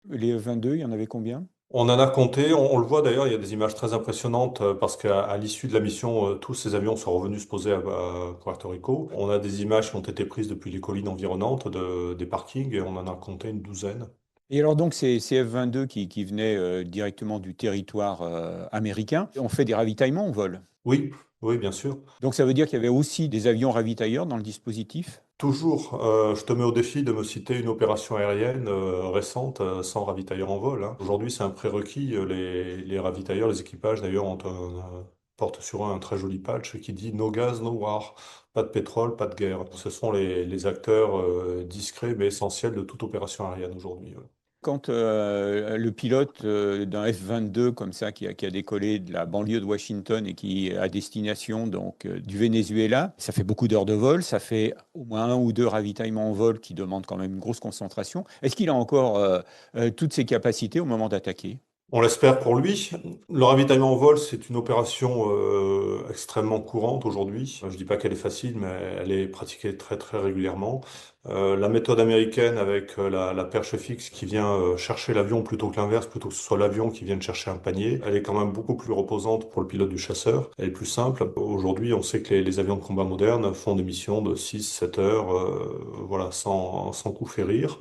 Les F-22, il y en avait combien? On en a compté, on le voit d'ailleurs, il y a des images très impressionnantes parce qu'à l'issue de la mission, tous ces avions sont revenus se poser à Puerto Rico. On a des images qui ont été prises depuis les collines environnantes des parkings et on en a compté une douzaine. Et alors donc ces F-22 qui venaient directement du territoire américain, ont fait des ravitaillements au vol. Oui, oui, bien sûr. Donc ça veut dire qu'il y avait aussi des avions ravitailleurs dans le dispositif? Toujours, je te mets au défi de me citer une opération aérienne récente sans ravitailleur en vol, hein. Aujourd'hui, c'est un prérequis. Les ravitailleurs, les équipages d'ailleurs, portent sur eux un très joli patch qui dit No gaz, no war. Pas de pétrole, pas de guerre. Ce sont les acteurs discrets mais essentiels de toute opération aérienne aujourd'hui. Ouais. Quand le pilote d'un F-22 comme ça qui a décollé de la banlieue de Washington et qui est à destination donc du Venezuela, ça fait beaucoup d'heures de vol, ça fait au moins un ou deux ravitaillements en vol qui demandent quand même une grosse concentration. Est-ce qu'il a encore toutes ses capacités au moment d'attaquer? On l'espère pour lui. Le ravitaillement en vol, c'est une opération extrêmement courante aujourd'hui. Je dis pas qu'elle est facile, mais elle est pratiquée très très régulièrement. La méthode américaine avec la perche fixe qui vient chercher l'avion plutôt que l'inverse, plutôt que ce soit l'avion qui vienne chercher un panier, elle est quand même beaucoup plus reposante pour le pilote du chasseur. Elle est plus simple. Aujourd'hui, on sait que les avions de combat modernes font des missions de 6, 7 heures, voilà, sans coup férir.